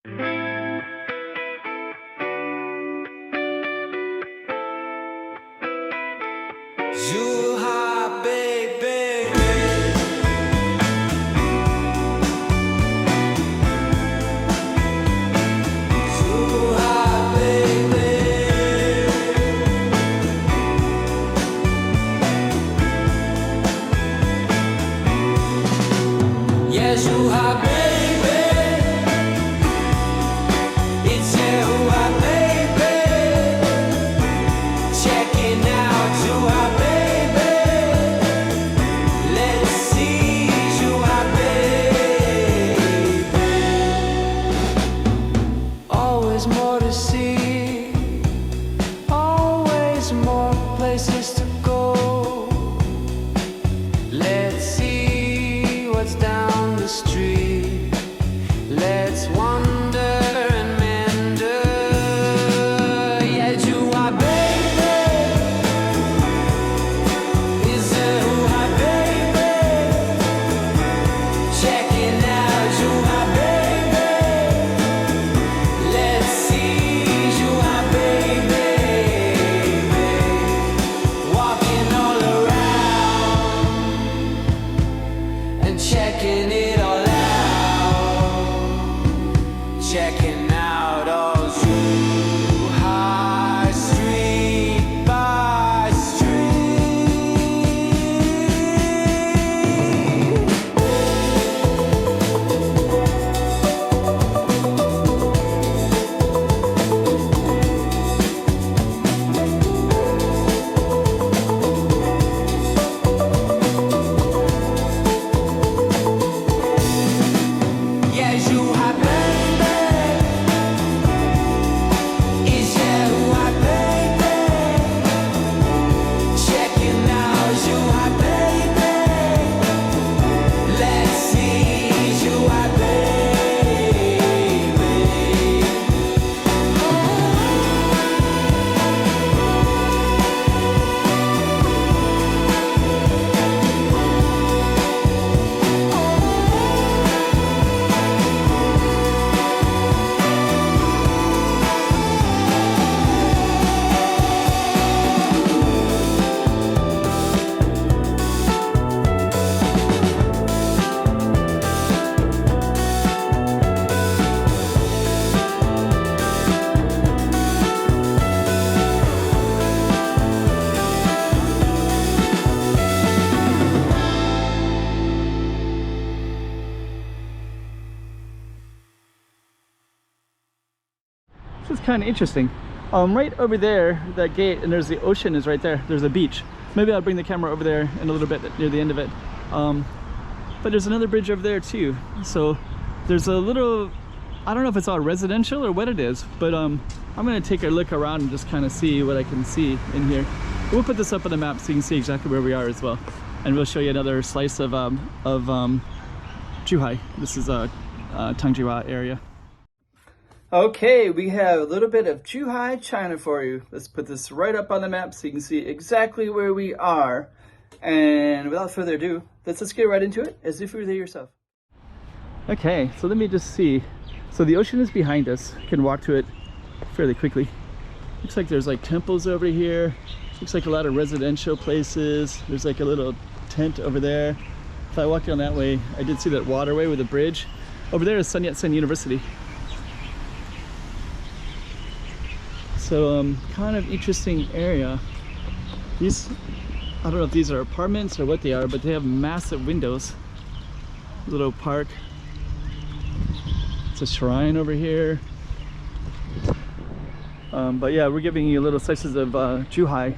Zhuhai, baby. Zhuhai, baby. Yeah, Zhuhai, baby. It's Zhuhai, baby. Checking out Zhuhai, baby. Let's see Zhuhai, baby. Always more to see, always more places to go. Let's see what's down the street. Let's wander and meander. Yeah, Zhuhai, baby. Is Zhuhai, baby. Checking out Zhuhai, baby. Let's see Zhuhai, baby. Walking all around and checking it all out. Checking out all Zhuhai street by street. Yeah, Zhuhai, baby. Is Zhuhai, baby. Checking out Zhuhai, baby. Let's see Zhuhai, baby. This is kind of interesting. Right over there, that gate, and there's the ocean is right there. There's a beach. Maybe I'll bring the camera over there in a little bit near the end of it. But there's another bridge over there too. So there's a little, I don't know if it's all residential or what it is, but I'm gonna take a look around and just kind of see what I can see in here. We'll put this up on the map so you can see exactly where we are as well. And we'll show you another slice of Zhuhai. This is Tangjia area. Okay, we have a little bit of Zhuhai, China for you. Let's put this right up on the map so you can see exactly where we are. And without further ado, let's just get right into it as if you were there yourself. Okay, so let me just see. So the ocean is behind us. You can walk to it fairly quickly. Looks like there's like temples over here. Looks like a lot of residential places. There's like a little tent over there. If I walk down that way, I did see that waterway with a bridge. Over there is Sun Yat-sen University. So kind of interesting area. These, I don't know if these are apartments or what they are, but they have massive windows. Little park. It's a shrine over here. But yeah, we're giving you little slices of Zhuhai.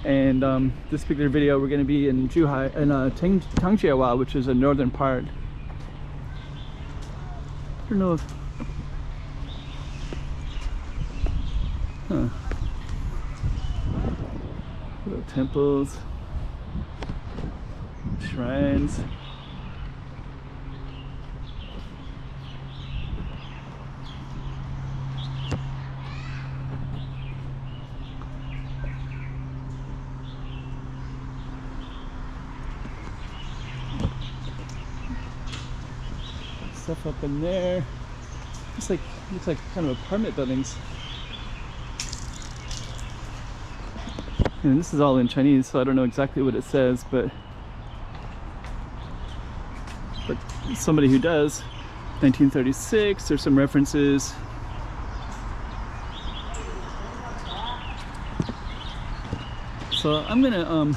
And this particular video, we're going to be in Zhuhai, in Tangjia, which is a northern part. I don't know if... Huh. Little temples, shrines. Stuff up in there. looks like kind of apartment buildings. And this is all in Chinese, so I don't know exactly what it says, but somebody who does. 1936, there's some references. So I'm gonna I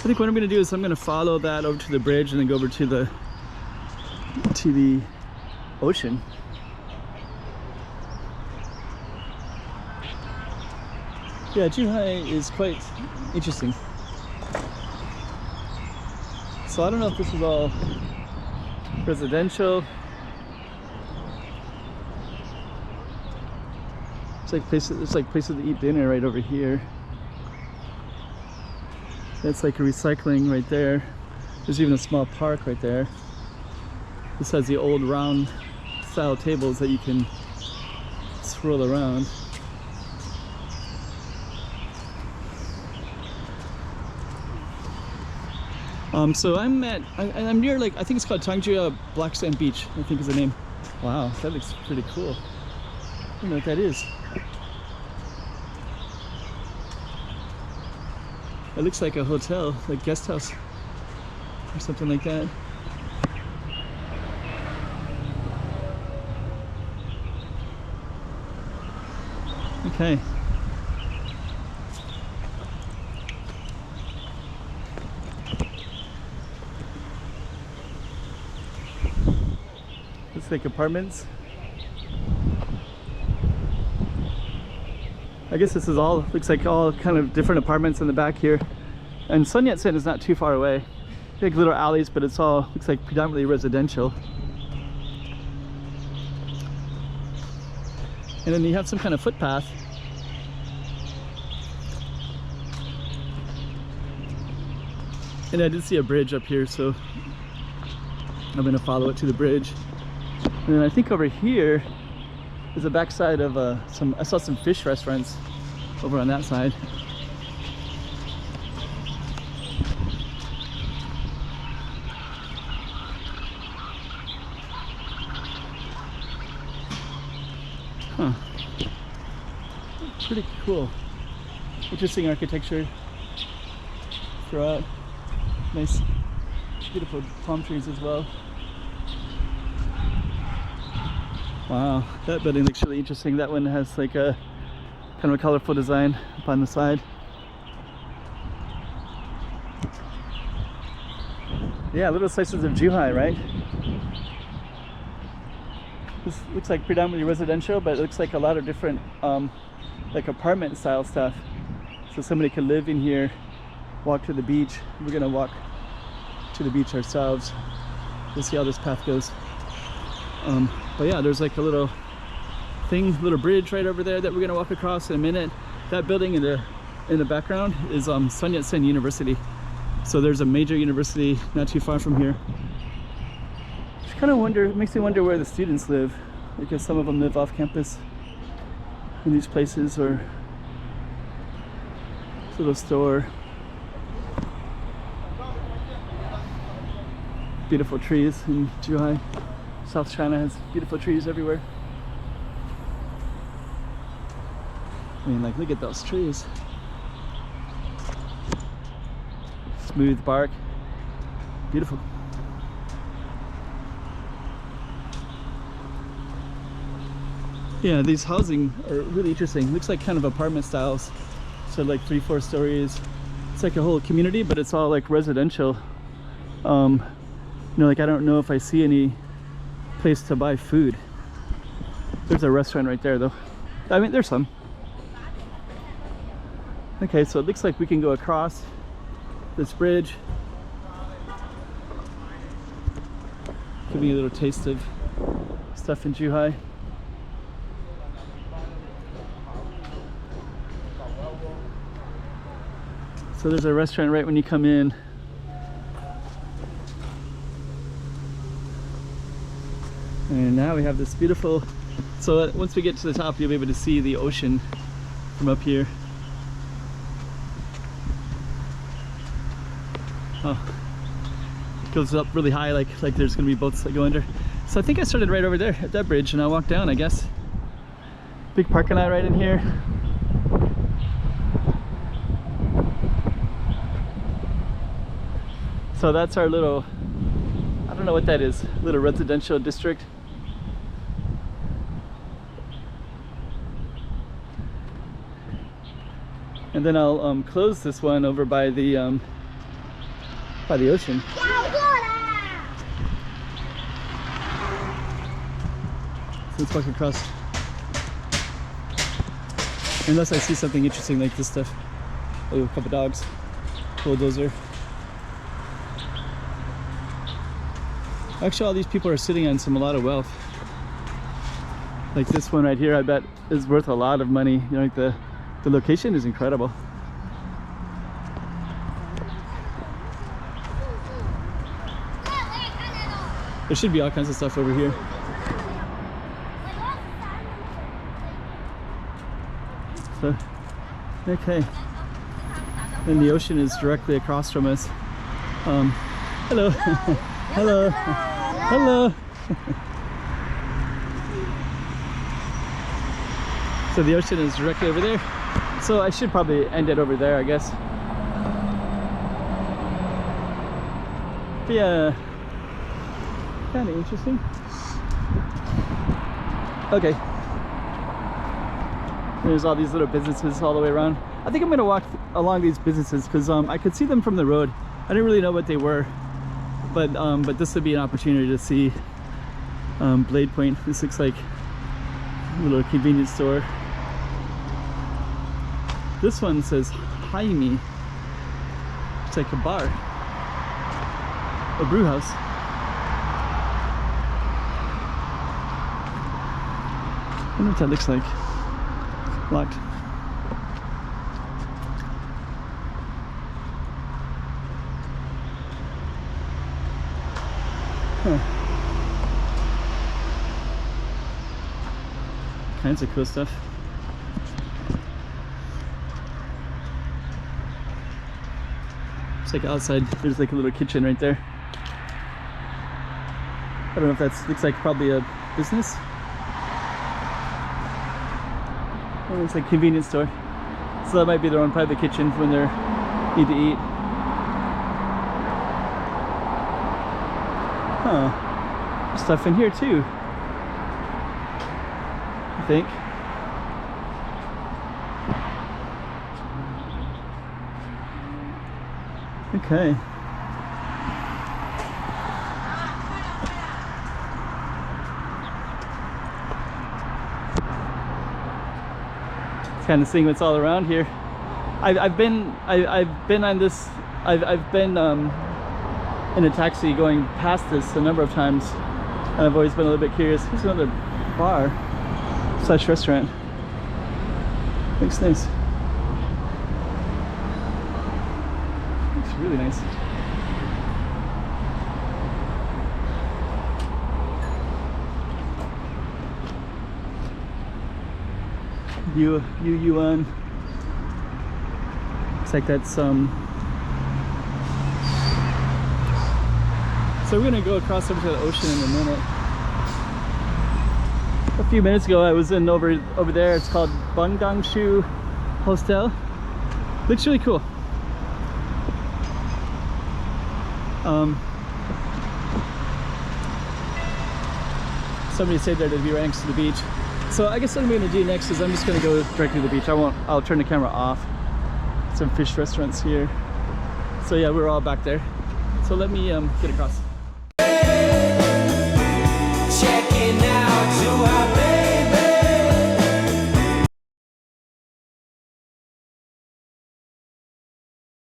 think what I'm gonna do is I'm gonna follow that over to the bridge and then go over to the ocean. Yeah, Zhuhai is quite interesting. So I don't know if this is all residential. It's like places to eat dinner right over here. That's like a recycling right there. There's even a small park right there. This has the old round style tables that you can swirl around. So I'm near, like, I think it's called Tangjia Black Sand Beach, I think is the name. Wow, that looks pretty cool. I don't know what that is. It looks like a hotel, like guest house or something like that. Okay. Looks like apartments. I guess this is all, looks like all kind of different apartments in the back here. And Sun Yat-sen is not too far away. Like little alleys, but it's all, looks like predominantly residential. And then you have some kind of footpath. And I did see a bridge up here, so I'm gonna follow it to the bridge. And then I think over here is the backside of I saw some fish restaurants over on that side. Huh. Pretty cool. Interesting architecture throughout. Nice, beautiful palm trees as well. Wow, that building looks really interesting. That one has like a kind of a colorful design up on the side. Yeah, little slices of Zhuhai, right? This looks like predominantly residential, but it looks like a lot of different like apartment style stuff. So somebody could live in here, walk to the beach. We're gonna walk to the beach ourselves. We'll see how this path goes. But yeah, there's like a little little bridge right over there that we're gonna walk across in a minute. That building in the background is Sun Yat-sen University. So there's a major university not too far from here. Just kind of wonder, makes me wonder where the students live, because some of them live off campus in these places, or this little store. Beautiful trees in Zhuhai. South China has beautiful trees everywhere. I mean, like, look at those trees. Smooth bark. Beautiful. Yeah, these housing are really interesting. Looks like kind of apartment styles. So like 3-4 stories. It's like a whole community, but it's all like residential. You know, like, I don't know if I see any place to buy food. There's a restaurant right there though. I mean, there's some. Okay, so it looks like we can go across this bridge. Give me a little taste of stuff in Zhuhai. So there's a restaurant right when you come in. And now we have this beautiful, so once we get to the top, you'll be able to see the ocean from up here. Oh, it goes up really high, like there's gonna be boats that go under. So I think I started right over there at that bridge and I walked down, I guess. Big parking lot right in here. So that's our little, I don't know what that is, little residential district. And then I'll close this one over by the ocean. So let's walk across. Unless I see something interesting like this stuff. Oh, a couple dogs. Bulldozer. Actually, all these people are sitting on a lot of wealth. Like this one right here, I bet is worth a lot of money. You know, like the location is incredible. There should be all kinds of stuff over here. So, okay. And the ocean is directly across from us. Hello. Hello. Hello. So the ocean is directly over there. So I should probably end it over there, I guess. But yeah, kind of interesting. Okay. There's all these little businesses all the way around. I think I'm gonna walk along these businesses because I could see them from the road. I didn't really know what they were, but this would be an opportunity to see Blade Point. This looks like a little convenience store. This one says Jaime. It's like a bar, a brew house. I wonder what that looks like. Locked. Huh. Kinds of cool stuff. It's like outside, there's like a little kitchen right there. I don't know if that looks like probably a business. Oh, it's like a convenience store. So that might be their own private kitchen when they need to eat. Huh. There's stuff in here too, I think. Okay. Kind of seeing what's all around here. I've been on this. I've been in a taxi going past this a number of times, and I've always been a little bit curious. Here's another bar slash restaurant. Looks nice. Looks really nice. Yuan. Looks like that's So we're gonna go across over to the ocean in a minute. A few minutes ago I was in over there. It's called Bungangshu Hostel. Looks really cool. Somebody said there to be right next to the beach. So I guess what I'm going to do next is I'm just going to go directly to the beach. I'll turn the camera off. Some fish restaurants here. So yeah, we're all back there. So let me get across. Checking out Zhuhai, baby.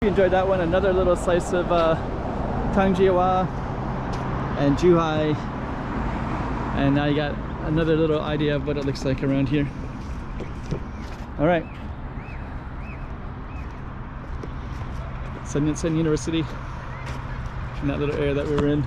You enjoyed that one. Another little slice of Tangjia and Zhuhai. And now you got another little idea of what it looks like around here. All right. Sun Yat-sen University in that little area that we were in.